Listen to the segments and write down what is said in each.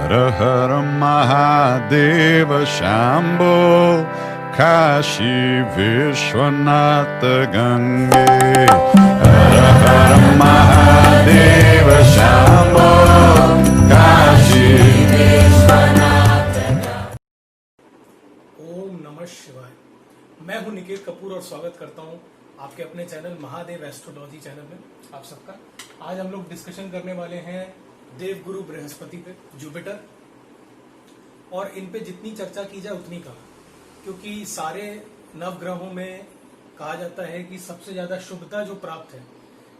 हर हर महादेव शंभो काशी विश्वनाथ गंगे। हर हर महादेव शंभो काशी विश्वनाथ। ओम नमः शिवाय। मैं हूं निकेत कपूर और स्वागत करता हूं आपके अपने चैनल महादेव एस्ट्रोलॉजी चैनल में आप सबका। आज हम लोग डिस्कशन करने वाले हैं देवगुरु बृहस्पति पे, जुपिटर, और इन पे जितनी चर्चा की जाए उतनी कम, क्योंकि सारे नवग्रहों में कहा जाता है कि सबसे ज्यादा शुभता जो प्राप्त है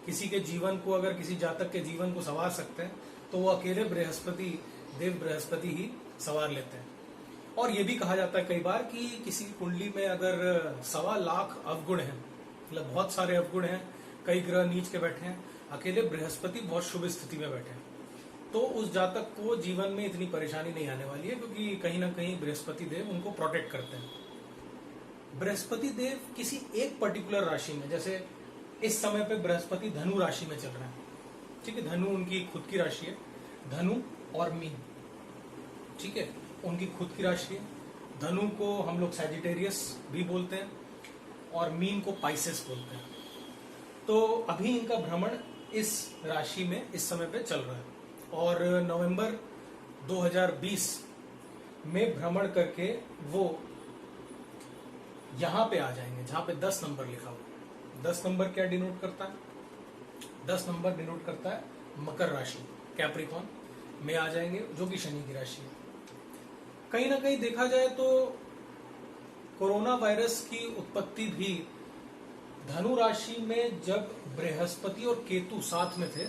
किसी के जीवन को, अगर किसी जातक के जीवन को संवार सकते हैं तो वो अकेले बृहस्पति, देव बृहस्पति ही संवार लेते हैं। और ये भी कहा जाता है कई बार कि किसी कुंडली में अगर 1.25 लाख अवगुण हैं, मतलब बहुत सारे अवगुण हैं, कई ग्रह नीच के बैठे हैं, अकेले बृहस्पति बहुत शुभ स्थिति में बैठे हैं, तो उस जातक को जीवन में इतनी परेशानी नहीं आने वाली है, क्योंकि कहीं ना कहीं बृहस्पति देव उनको प्रोटेक्ट करते हैं। बृहस्पति देव किसी एक पर्टिकुलर राशि में, जैसे इस समय पे बृहस्पति धनु राशि में चल रहा है, ठीक है, धनु उनकी खुद की राशि है, धनु और मीन, ठीक है, उनकी खुद की राशि है। धनु को हम लोग सैजिटेरियस भी बोलते हैं और मीन को पाइसेस बोलते हैं। तो अभी इनका भ्रमण इस राशि में इस समय पे चल रहा है और नवंबर 2020 में भ्रमण करके वो यहां पे आ जाएंगे जहां पे 10 नंबर लिखा हुआ। 10 नंबर क्या डिनोट करता है? 10 नंबर डिनोट करता है मकर राशि, कैप्रिकॉन में आ जाएंगे, जो कि शनि की राशि है। कहीं ना कहीं देखा जाए तो कोरोना वायरस की उत्पत्ति भी धनु राशि में जब बृहस्पति और केतु साथ में थे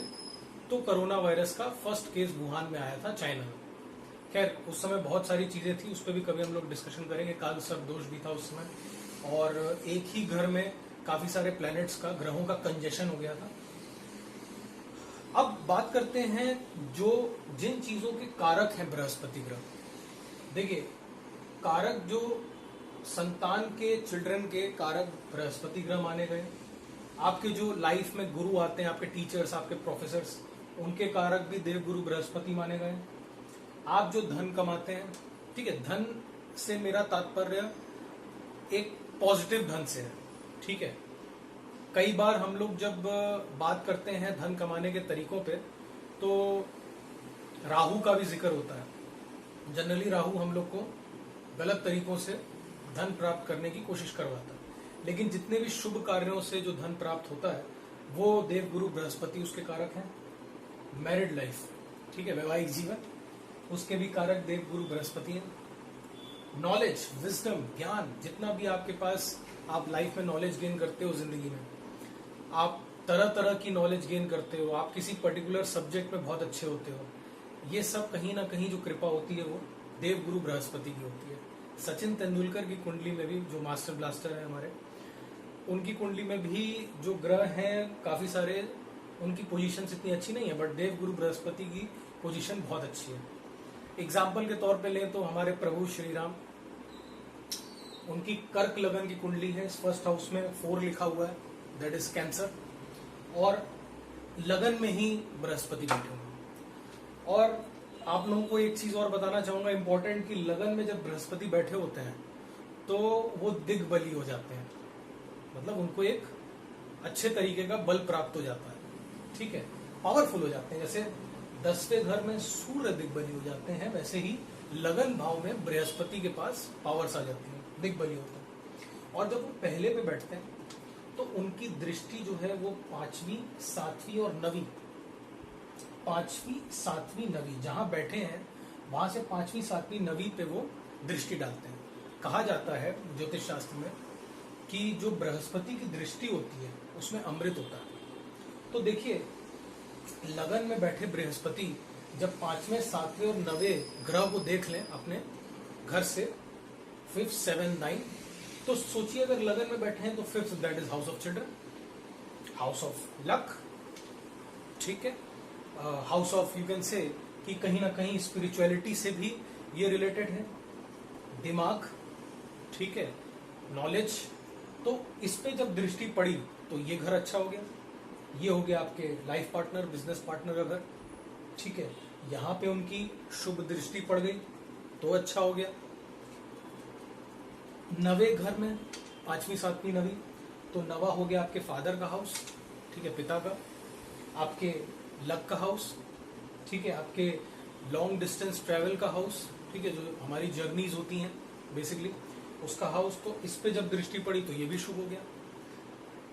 तो कोरोना वायरस का फर्स्ट केस वुहान में आया था, चाइना में। खैर उस समय बहुत सारी चीजें थी, उस पर भी कभी हम लोग डिस्कशन करेंगे। काल सर्प दोष भी था उस समय, और एक ही घर में काफी सारे प्लैनेट्स का, ग्रहों का कंजेशन हो गया था। अब बात करते हैं जो जिन चीजों के कारक हैं बृहस्पति ग्रह। देखिए, कारक जो संतान के, चिल्ड्रन के कारक बृहस्पति ग्रह माने गए। आपके जो लाइफ में गुरु आते हैं, आपके टीचर्स, आपके प्रोफेसर्स, उनके कारक भी देवगुरु बृहस्पति माने गए। आप जो धन कमाते हैं, ठीक है, धन से मेरा तात्पर्य एक पॉजिटिव धन से है, ठीक है। कई बार हम लोग जब बात करते हैं धन कमाने के तरीकों पे तो राहु का भी जिक्र होता है। जनरली राहु हम लोग को गलत तरीकों से धन प्राप्त करने की कोशिश करवाता है, लेकिन जितने भी शुभ कार्यों से जो धन प्राप्त होता है वो देवगुरु बृहस्पति उसके कारक हैं। मैरिड लाइफ, ठीक है, वैवाहिक जीवन, उसके भी कारक देवगुरु बृहस्पति हैं। नॉलेज, विजडम, ज्ञान, जितना भी आपके पास आप लाइफ में नॉलेज गेन करते हो, जिंदगी में आप तरह तरह की नॉलेज गेन करते हो, आप किसी पर्टिकुलर सब्जेक्ट में बहुत अच्छे होते हो, ये सब कहीं ना कहीं जो कृपा होती है वो देवगुरु बृहस्पति की होती है। सचिन तेंदुलकर की कुंडली में भी, जो मास्टर ब्लास्टर है हमारे, उनकी कुंडली में भी जो ग्रह हैं काफी सारे, उनकी पोजीशन इतनी अच्छी नहीं है, बट देवगुरु बृहस्पति की पोजीशन बहुत अच्छी है। एग्जाम्पल के तौर पे लें तो हमारे प्रभु श्री राम, उनकी कर्क लगन की कुंडली है, फर्स्ट हाउस में 4 लिखा हुआ है, दैट इज कैंसर, और लगन में ही बृहस्पति बैठे हुए हैं। और आप लोगों को एक चीज और बताना चाहूंगा इंपॉर्टेंट, कि लगन में जब बृहस्पति बैठे होते हैं तो वो दिग्बली हो जाते हैं, मतलब उनको एक अच्छे तरीके का बल प्राप्त हो जाता है, ठीक है, पावरफुल हो जाते हैं। जैसे 10वें घर में सूर्य दिग्बली हो जाते हैं, वैसे ही लगन भाव में बृहस्पति के पास पावर्स आ जाती हैं, दिग्बली होता है। और जब वो पहले पे बैठते हैं तो उनकी दृष्टि जो है वो 5वीं, 7वीं और 9वीं, 5वीं, 7वीं, 9वीं जहां बैठे हैं वहां से 5वीं, 7वीं, 9वीं पे वो दृष्टि डालते हैं। कहा जाता है ज्योतिष शास्त्र में कि जो बृहस्पति की दृष्टि होती है उसमें अमृत होता है। तो देखिए, लगन में बैठे बृहस्पति जब 5वें, 7वें और 9वें ग्रह को देख लें अपने घर से, 5th, 7th, 9th, तो सोचिए अगर लगन में बैठे हैं तो 5th, that is house of children, house of luck, ठीक है, house of, you can say कि कहीं ना कहीं स्पिरिचुअलिटी से भी ये रिलेटेड है, दिमाग, ठीक है, नॉलेज। तो इस पे जब दृष्टि पड़ी तो ये घर अच्छा हो गया, ये हो गया आपके लाइफ पार्टनर, बिजनेस पार्टनर का घर, ठीक है। यहाँ पे उनकी शुभ दृष्टि पड़ गई तो अच्छा हो गया। नवे घर में 5वीं 7वीं नवी, तो नवा हो गया आपके फादर का हाउस, ठीक है, पिता का, आपके लक का हाउस, ठीक है, आपके लॉन्ग डिस्टेंस ट्रैवल का हाउस, ठीक है, जो हमारी जर्नीज होती हैं बेसिकली उसका हाउस। तो इस पे जब दृष्टि पड़ी तो ये भी शुभ हो गया।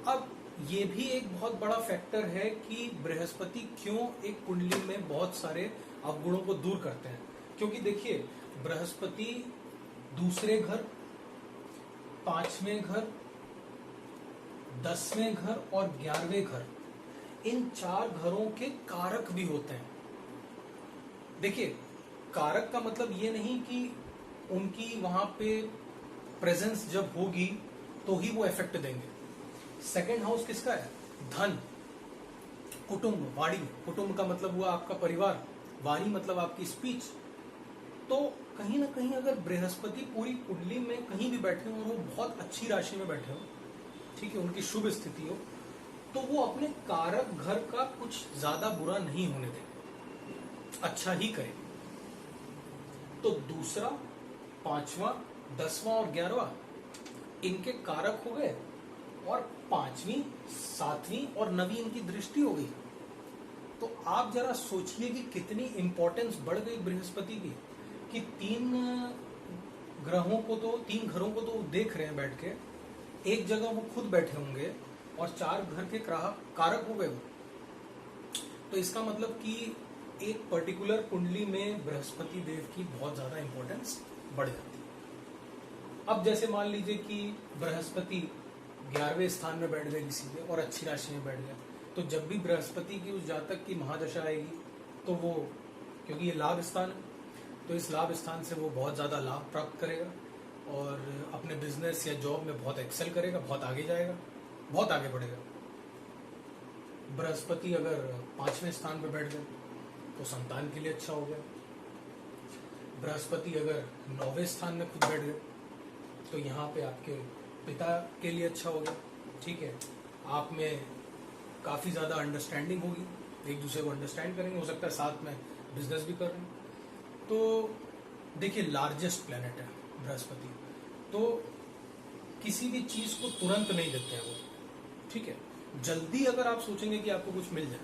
अब ये भी एक बहुत बड़ा फैक्टर है कि बृहस्पति क्यों एक कुंडली में बहुत सारे अवगुणों को दूर करते हैं, क्योंकि देखिए बृहस्पति दूसरे घर, 5वें घर, 10वें घर और 11वें घर, इन 4 घरों के कारक भी होते हैं। देखिए कारक का मतलब ये नहीं कि उनकी वहां पे प्रेजेंस जब होगी तो ही वो इफेक्ट देंगे। सेकंड हाउस किसका है? धन, कुटुंब, वाणी। कुटुंब का मतलब हुआ आपका परिवार, वाणी मतलब आपकी स्पीच। तो कहीं ना कहीं अगर बृहस्पति पूरी कुंडली में कहीं भी बैठे हो और वो बहुत अच्छी राशि में बैठे हो, ठीक है, उनकी शुभ स्थिति हो, तो वो अपने कारक घर का कुछ ज्यादा बुरा नहीं होने देंगे, अच्छा ही करें। तो दूसरा, 5वां, 10वां और 11वां इनके कारक हो गए, और 5वीं, 7वीं और 9वीं इनकी दृष्टि हो गई। तो आप जरा सोचिए कि कितनी इंपॉर्टेंस बढ़ गई बृहस्पति की, कि 3 ग्रहों को तो, 3 घरों को तो देख रहे हैं बैठ के, एक जगह वो खुद बैठे होंगे और 4 घर के कारक हो गए वो। तो इसका मतलब कि एक पर्टिकुलर कुंडली में बृहस्पति देव की बहुत ज्यादा इंपॉर्टेंस बढ़ जाती है। अब जैसे मान लीजिए कि बृहस्पति 11वें स्थान में बैठ गए किसी के और अच्छी राशि में बैठ गया, तो जब भी बृहस्पति की उस जातक की महादशा आएगी तो वो, क्योंकि ये लाभ स्थान है, तो इस लाभ स्थान से वो बहुत ज्यादा लाभ प्राप्त करेगा और अपने बिजनेस या जॉब में बहुत एक्सेल करेगा, बहुत आगे जाएगा, बहुत आगे बढ़ेगा। बृहस्पति अगर 5वें स्थान पर बैठ गए तो संतान के लिए अच्छा हो गया। बृहस्पति अगर 9वें स्थान में खुद बैठ गए तो यहाँ पे आपके पिता के लिए अच्छा हो गया, ठीक है, आप में काफी ज्यादा अंडरस्टैंडिंग होगी, एक दूसरे को अंडरस्टैंड करेंगे, हो सकता है साथ में बिजनेस भी कर रहे हैं। तो देखिए लार्जेस्ट प्लेनेट है बृहस्पति, तो किसी भी चीज को तुरंत नहीं देते हैं वो, ठीक है। जल्दी अगर आप सोचेंगे कि आपको कुछ मिल जाए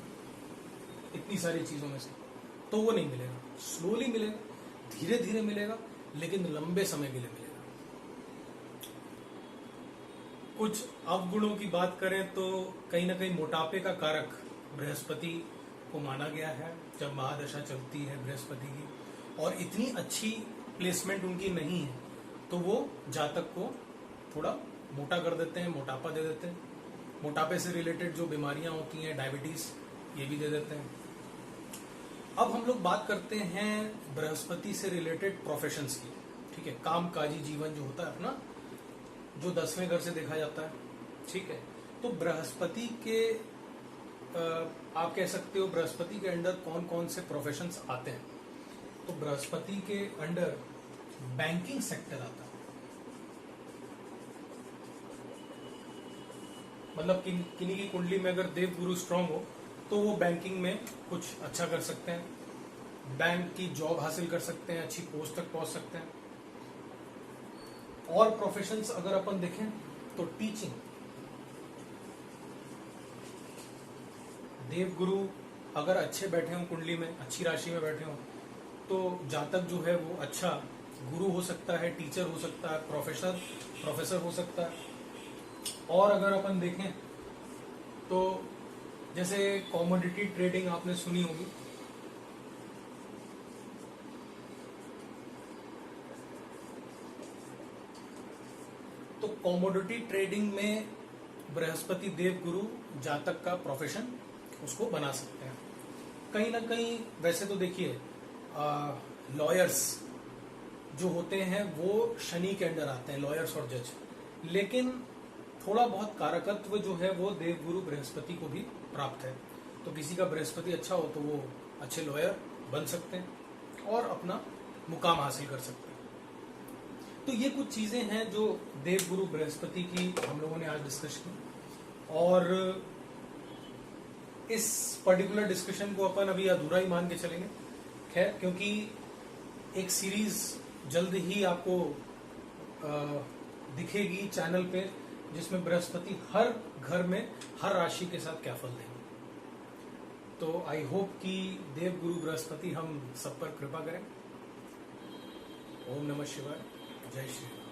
इतनी सारी चीजों में से, तो वो नहीं मिलेगा, स्लोली मिलेगा, धीरे धीरे मिलेगा, लेकिन लंबे समय के लिए मिलेगा। कुछ अवगुणों की बात करें तो कहीं ना कहीं मोटापे का कारक बृहस्पति को माना गया है जब महादशा चलती है बृहस्पति की, और इतनी अच्छी प्लेसमेंट उनकी नहीं है तो वो जातक को थोड़ा मोटा कर देते हैं, मोटापा दे देते हैं। मोटापे से रिलेटेड जो बीमारियां होती हैं, डायबिटीज, ये भी दे देते हैं। अब हम लोग बात करते हैं बृहस्पति से रिलेटेड प्रोफेशंस की, ठीक है, कामकाजी जीवन जो होता है अपना, जो 10वें घर से देखा जाता है, ठीक है। तो बृहस्पति के आप कह सकते हो बृहस्पति के अंडर कौन कौन से प्रोफेशंस आते हैं। तो बृहस्पति के अंडर बैंकिंग सेक्टर आता है, मतलब किन्हीं की कुंडली में अगर देव गुरु स्ट्रांग हो तो वो बैंकिंग में कुछ अच्छा कर सकते हैं, बैंक की जॉब हासिल कर सकते हैं, अच्छी पोस्ट तक पहुंच सकते हैं। और प्रोफेशंस अगर अपन देखें तो टीचिंग, देव गुरु अगर अच्छे बैठे हों कुंडली में, अच्छी राशि में बैठे हों, तो जातक जो है वो अच्छा गुरु हो सकता है, टीचर हो सकता है, प्रोफेसर हो सकता है। और अगर अपन देखें तो जैसे कमोडिटी ट्रेडिंग आपने सुनी होगी, तो कमोडिटी ट्रेडिंग में बृहस्पति देव गुरु जातक का प्रोफेशन उसको बना सकते हैं। कहीं ना कहीं वैसे तो देखिए लॉयर्स जो होते हैं वो शनि के अंडर आते हैं, लॉयर्स और जज, लेकिन थोड़ा बहुत कारकत्व जो है वो देव गुरु बृहस्पति को भी प्राप्त है। तो किसी का बृहस्पति अच्छा हो तो वो अच्छे लॉयर बन सकते हैं और अपना मुकाम हासिल कर सकते हैं। तो ये कुछ चीजें हैं जो देव गुरु बृहस्पति की हम लोगों ने आज डिस्कस की, और इस पर्टिकुलर डिस्कशन को अपन अभी अधूरा ही मान के चलेंगे, खैर, क्योंकि एक सीरीज जल्द ही आपको दिखेगी चैनल पे, जिसमें बृहस्पति हर घर में हर राशि के साथ क्या फल देंगे। तो आई होप कि देव गुरु बृहस्पति हम सब पर कृपा करें। ओम नमः शिवाय। जय श्री राम।